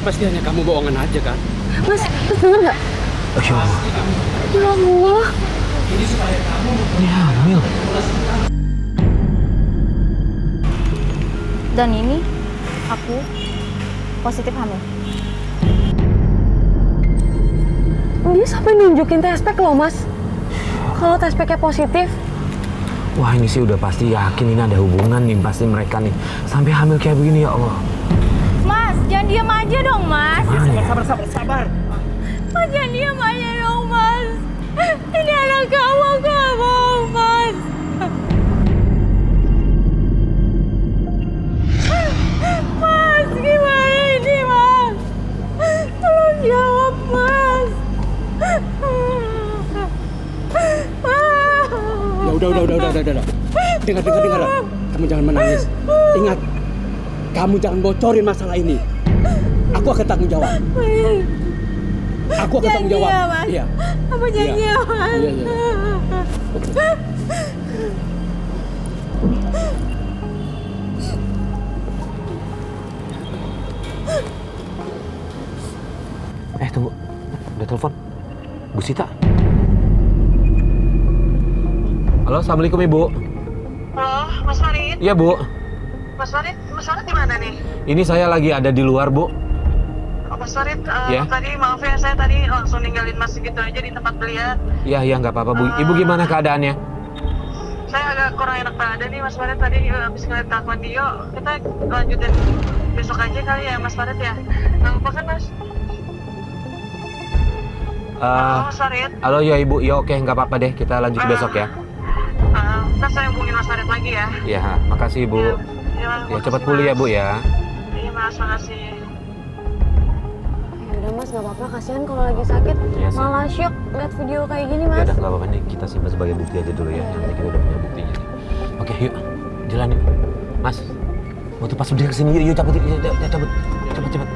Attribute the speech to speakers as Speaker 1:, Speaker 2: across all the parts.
Speaker 1: pasti hanya kamu bohongan aja kan?
Speaker 2: Mas denger nggak?
Speaker 3: Oh, ya Allah.
Speaker 2: Ya Allah.
Speaker 3: Ini hamil.
Speaker 4: Dan ini aku positif hamil.
Speaker 2: Dia sampai nunjukin test pack loh, Mas. Kalau test packnya positif.
Speaker 3: Wah, ini sih udah pasti yakin ini ada hubungan nih, pasti mereka nih. Sampai hamil kayak begini, ya Allah.
Speaker 4: Mas, jangan diam aja dong, Mas.
Speaker 1: Sabar.
Speaker 4: Mas, jangan diam aja dong, Mas. Ini anak kamu, aku gak mau, Mas. Mas, gimana ini, Mas? Tolong jawab, Mas.
Speaker 1: Ya udah. Dengar. Kamu jangan menangis. Ingat, kamu jangan bocorin masalah ini. Aku akan tanggung jawab. Aku akan tanggung jawab.
Speaker 4: Ya, Mas.
Speaker 1: Iya.
Speaker 4: Apa janji ya, Mas?
Speaker 1: Iya.
Speaker 3: Tunggu. Udah telepon. Bu Sita. Halo, Assalamualaikum Ibu.
Speaker 5: Halo, Mas Farid.
Speaker 3: Iya, Bu.
Speaker 5: Mas Farid di mana nih?
Speaker 3: Ini saya lagi ada di luar, Bu.
Speaker 5: Oh, Mas Farid,
Speaker 3: Ya.
Speaker 5: tadi maaf ya, saya tadi langsung ninggalin Mas gitu aja di tempat belian.
Speaker 3: Iya, nggak apa-apa, Bu. Ibu gimana keadaannya?
Speaker 5: Saya agak kurang enak badan nih, Mas Farid. Tadi habis ngeliat kelakuan Dio, kita lanjutin besok aja kali ya, Mas Farid ya. Nggak apa kan, Mas? Halo, Mas Farid.
Speaker 3: Halo, ya Ibu. Ya oke, nggak apa-apa deh. Kita lanjut besok ya.
Speaker 5: Ntar saya hubungin Mas Farid lagi ya.
Speaker 3: Iya, makasih Ibu. Ya, cepat pulih ya, Bu ya.
Speaker 5: Iya, Mas, makasih.
Speaker 2: Ya udah, Mas, nggak apa-apa. Kasihan kalau lagi sakit.
Speaker 3: Iya sih.
Speaker 2: Malah syok lihat video kayak gini,
Speaker 3: Ya
Speaker 2: Mas.
Speaker 3: udah, nggak apa-apa nih. Kita simpan sebagai bukti aja dulu ya. Nanti kita udah punya buktinya nih. Oke, yuk. Jalan yuk. Mas, waktu pas udah kesini, yuk cabut. Yuk, cabut. Cepet.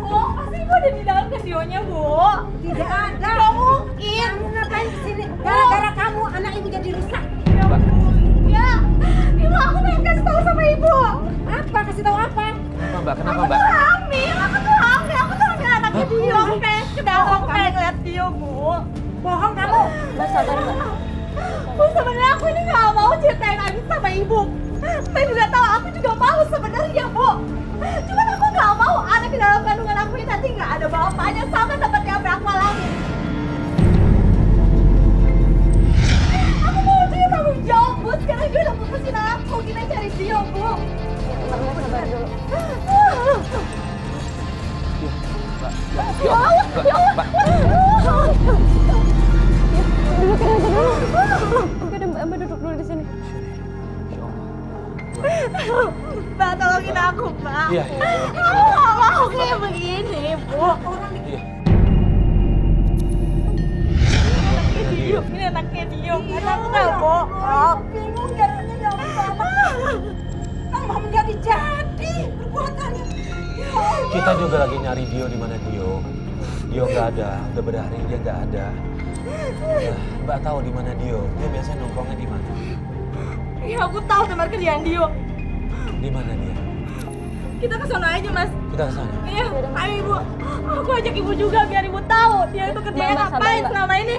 Speaker 4: Pasti ibu ada di dalam videonya, Bu.
Speaker 6: Tidak ada.
Speaker 4: Gak mungkin.
Speaker 6: Kamu ngapain kesini? Gara-gara kamu anak ibu jadi rusak.
Speaker 4: Ya ampun. Ya, ibu aku pengen kasih tahu sama ibu.
Speaker 6: Apa? Kasih tahu apa?
Speaker 3: Kenapa, Mbak?
Speaker 4: Aku tuh hamil anaknya Dio. Aku pengen ke dalam, aku pengen ngeliat Dio, Bu.
Speaker 6: Bohong kamu.
Speaker 2: Mbak, sabar, Mbak.
Speaker 4: Bu, sebenarnya aku ini gak mau ceritain Agnes sama ibu. Saya juga tahu aku juga mau sebenarnya, Bu. Cuman aku gak mau anak di dalam kandungan aku ini nanti gak ada bapaknya sama seperti apa yang aku alami. Aku mau dia tanggung jawab, Bu. Sekarang dia udah putusin aku. Kita cari Dio, Bu.
Speaker 2: Sabar dulu.
Speaker 3: Ya Allah.
Speaker 2: Dudukin aja dulu. Oke, udah Mbak duduk dulu di sini.
Speaker 4: Mbak, tolongin aku, Mbak.
Speaker 3: Iya.
Speaker 4: Aku gak mau kayak begini, Bu.
Speaker 3: Iya.
Speaker 4: Ini anaknya Dio. Anakku gak bohong.
Speaker 6: Bingung jadinya jawab apa? Kamu menjadi jadi perbuatannya.
Speaker 3: Kita juga lagi nyari Dio. Di mana Dio? Dio nggak ada. Udah berhari dia nggak ada. Ya, Mbak tahu di mana Dio? Dia biasanya nongkrongnya di mana?
Speaker 4: Ya, aku tahu tempat kerjaan Dio.
Speaker 3: Di mana dia?
Speaker 4: Kita ke sana aja, Mas.
Speaker 3: Kita ke sana.
Speaker 4: Iya, ayo Ibu. Aku ajak Ibu juga biar Ibu tahu dia itu kerjanya
Speaker 2: Mbak, sabar,
Speaker 4: ngapain
Speaker 2: Mbak.
Speaker 4: selama ini.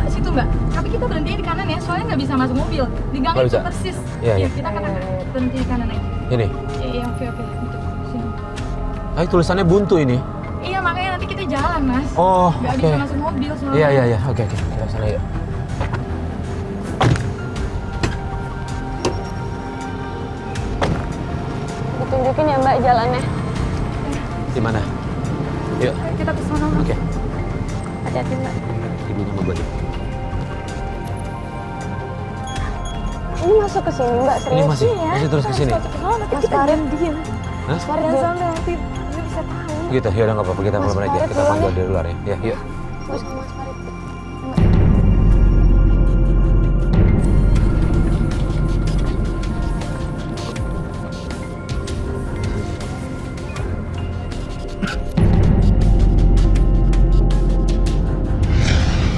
Speaker 4: Situ Mbak. Tapi kita berhenti di kanan ya, soalnya nggak bisa masuk mobil. Di gang
Speaker 3: Nggak
Speaker 4: itu
Speaker 3: bisa?
Speaker 4: persis.
Speaker 3: Iya.
Speaker 4: Kita kan berhenti di kanan aja.
Speaker 3: Ini.
Speaker 4: Iya, oke. Itu. Sini.
Speaker 3: Tulisannya buntu ini.
Speaker 4: Iya, makanya nanti kita jalan, Mas.
Speaker 3: Oh,
Speaker 4: Nggak
Speaker 3: oke.
Speaker 4: bisa masuk mobil soalnya.
Speaker 3: Iya. Oke. Kita ke sana yuk.
Speaker 2: Ditunjukin ya, Mbak, jalannya.
Speaker 3: Di mana? Yuk.
Speaker 4: Ayo kita ke sana.
Speaker 3: Oke.
Speaker 2: Hati-hati, Mbak.
Speaker 3: Ibu sama gue.
Speaker 2: Ini masuk ke sini, Mbak.
Speaker 3: Ini
Speaker 2: Serius
Speaker 3: masih
Speaker 2: ya.
Speaker 3: terus ke sini.
Speaker 2: Mas Farid.
Speaker 4: Diam.
Speaker 3: Hah?
Speaker 2: Farid,
Speaker 4: Jangan
Speaker 2: jangan.
Speaker 4: sampai nanti dia bisa tahu.
Speaker 3: Gitu, yaudah nggak apa-apa, kita
Speaker 2: Mas
Speaker 3: pulang aja.
Speaker 2: Farid
Speaker 3: Kita
Speaker 2: pulang
Speaker 3: panggil
Speaker 2: ya.
Speaker 3: dari luar ya. Ya, yuk.
Speaker 2: Mas Farid.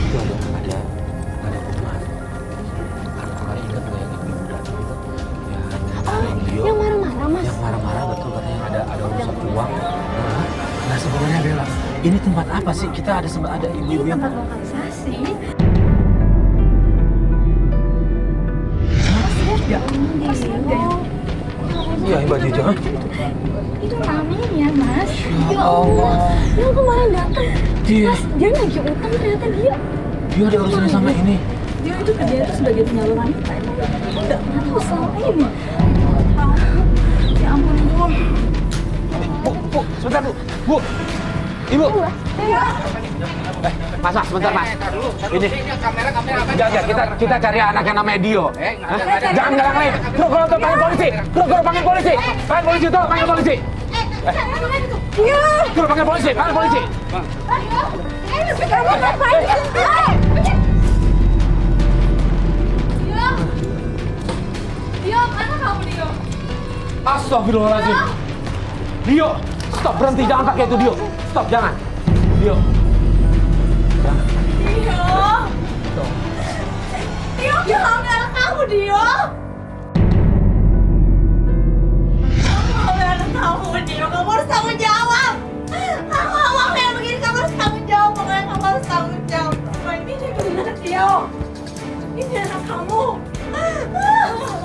Speaker 3: Itu ada hubungan. Kemarin ingat nggak yang ibu datang itu? Ya, Dio.
Speaker 2: Yang marah-marah, Mas.
Speaker 3: Yang marah-marah betul katanya ada urusan uang. Nah sebenarnya Bella, ini tempat apa sih? Kita ada ibu-ibu yang
Speaker 4: Tempat lokalisasi.
Speaker 3: ya. Iya, Mbak Jojo.
Speaker 4: Itu namanya, Mas.
Speaker 3: Ya Allah.
Speaker 2: Yang kemarin datang.
Speaker 3: Dia,
Speaker 2: Mas, dia nagih utang ternyata dia.
Speaker 3: dia ada urusannya sama ini.
Speaker 4: Dia itu kerja itu sebagai penyalur wanita. Emang udah pernah tahu selama ini. Ya ampun, Bu.
Speaker 3: Bu, sebentar Bu. Bu, Ibu. Mas, sebentar Mas. Ini. Jangan, kita cari anak yang namanya Dio. Hah? Jangan ngarang lain. Guru tuh panggil polisi. Guru panggil polisi. Panggil polisi tuh, panggil polisi. Guru panggil polisi, panggil polisi.
Speaker 4: Kamu ngapain? Dio, mana kamu, Dio?
Speaker 3: Astagfirullahaladzim. Dio, stop, berhenti, jangan pakai itu Dio. Stop, jangan. Dio. Jangan.
Speaker 4: Dio, jangan anak kamu, Dio. Kamu anak kamu, Dio. Kamu harus tanggung jawab. Kamu ngomong kayak begini, kamu harus tanggung jawab. Pokoknya kamu harus tanggung jawab. Ini dia anak Dio. Ini anak kamu.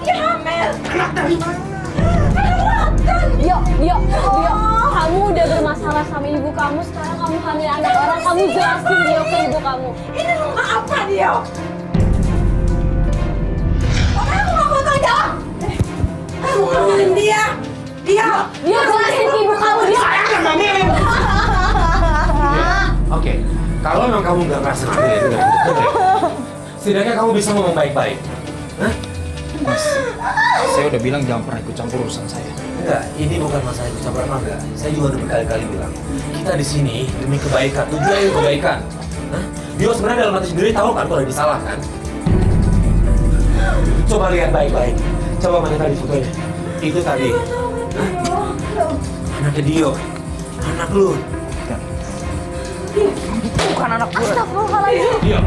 Speaker 4: Dia hamil. Anak dari mana?
Speaker 2: Dio, kamu udah bermasalah sama ibu kamu, sekarang kamu hamil anak orang, kamu jelasin Dio ke ibu kamu.
Speaker 4: Ini rumah apa, Dio? Pokoknya aku mau tanggung jawab. Kamu hamilin dia. Dio,
Speaker 2: Jelasin ke ibu kamu, Dio.
Speaker 3: Oke, kalau memang kamu nggak merasa hamil dengan itu Putri, setidaknya kamu bisa ngomong baik-baik. Hah?
Speaker 7: Mas, saya udah bilang jangan pernah ikut campur urusan saya.
Speaker 3: Enggak, ini bukan masalah ikut campur apa enggak. Saya juga udah berkali-kali bilang, kita di sini demi kebaikan, tujuannya kebaikan. Hah? Dio sebenarnya dalam hati sendiri tahu kan kalau dia salah kan? Coba lihat baik-baik. Coba mana tadi fotonya? Itu tadi. Hah? Anaknya Dio. Anak lu.
Speaker 7: Bukan anak gue.
Speaker 2: Astagfirullahaladzim.
Speaker 3: Dio.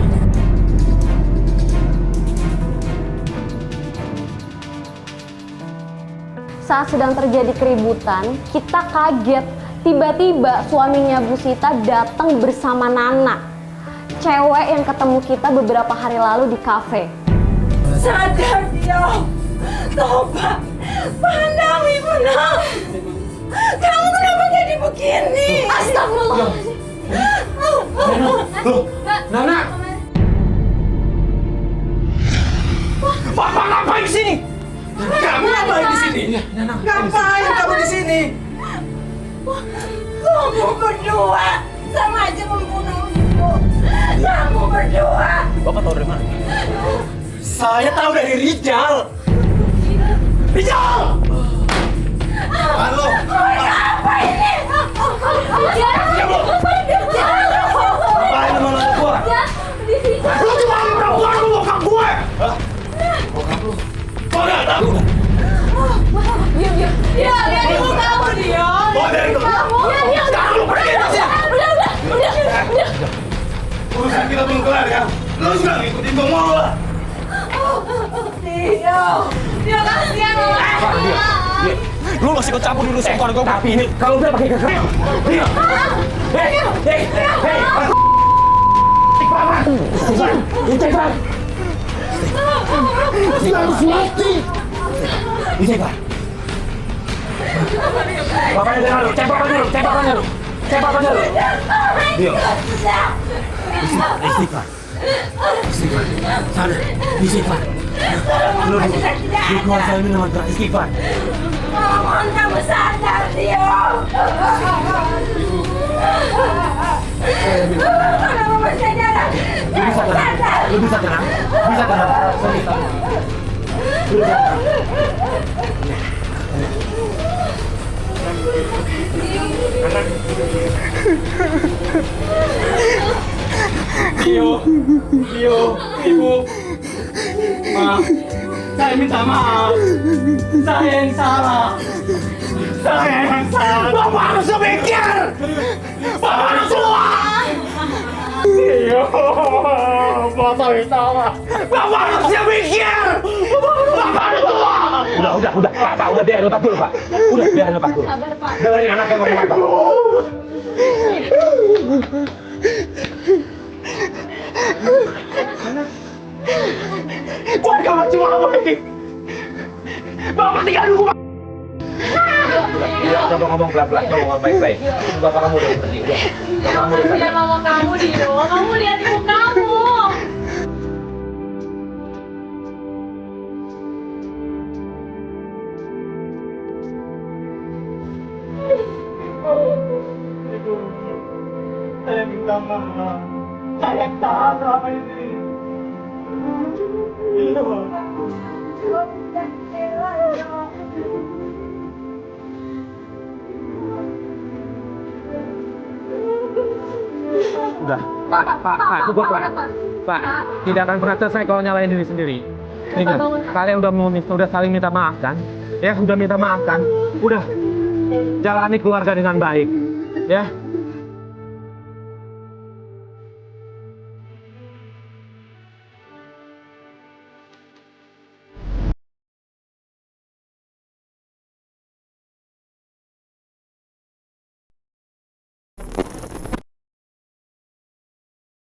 Speaker 2: Saat sedang terjadi keributan, kita kaget. Tiba-tiba suaminya Bu Sita datang bersama Nana, cewek yang ketemu kita beberapa hari lalu di kafe.
Speaker 4: sadar, Dio. Tobat. Pandang, Ibu Nak. Kamu kenapa jadi begini?
Speaker 2: Astagfirullahaladzim.
Speaker 3: Nana.
Speaker 7: Papa ngapain di sini? Kamu ngapain di sini?
Speaker 3: Nana.
Speaker 7: Ngapain kamu di sini?
Speaker 4: Kamu berdua sama aja membunuh Ibu. Kamu berdua.
Speaker 7: Bapak tahu dari mana? Saya tahu dari Rijal. Rijal! Halo.
Speaker 4: Apa ini?
Speaker 7: Ngapain sama anak gua? Lu cuma ambil perempuan lu bokap gue. Bokap lu? Kau nggak tahu?
Speaker 4: Dia ibu kamu, Dio.
Speaker 7: Bawa dari itu. Sekarang lu pergi dari sini. Urusan kita belum kelar kan? Lu juga ngikutin gua mulu lah.
Speaker 4: Dio kasihan sama aku.
Speaker 7: Lu masih ikut campur dulu sama gue.
Speaker 3: Tapi ini kalau udah pakai kekerasan. Dio. Hei. Istighfar. Istighfar. Bapaknya jangan lu, cepakan dulu. Dio. Istighfar. Sana, istighfar. Lu keluar saya ini nama istighfar.
Speaker 4: Mohon kamu sadar, Dio. Kamu masih jalan.
Speaker 3: Lu bisa tenang.
Speaker 1: Tio, Ibu, maaf, saya minta maaf, saya yang salah, Bapak harus mikir, Bapak harus keluar. Tio, Bapak yang salah, Bapak harus mikir, Bapak harus keluar.
Speaker 3: Udah, Pak, udah biarin lepas dulu, Pak. Udah biarin lepas dulu.
Speaker 2: Sabar, Pak.
Speaker 3: Dengerin anaknya ngomong, Pak.
Speaker 1: Keluarga Pak cuma baik. Bapak tinggal dulu, Pak.
Speaker 3: Udah, coba ngomong pelan-pelan, ngomong baik-baik. Bapak kamu udah pergi, udah. Bapak kamu udah
Speaker 4: Lihat mama kamu, Dio. Kamu lihat ibu kamu.
Speaker 1: Saya minta maaf. Saya salah ini.
Speaker 3: Udah, Pak, cukup, Pak, tidak akan pernah selesai kalau nyalain diri sendiri. Ingat, kalian udah saling minta maaf kan? Ya, udah minta maaf kan? Udah, jalani keluarga dengan baik. Ya,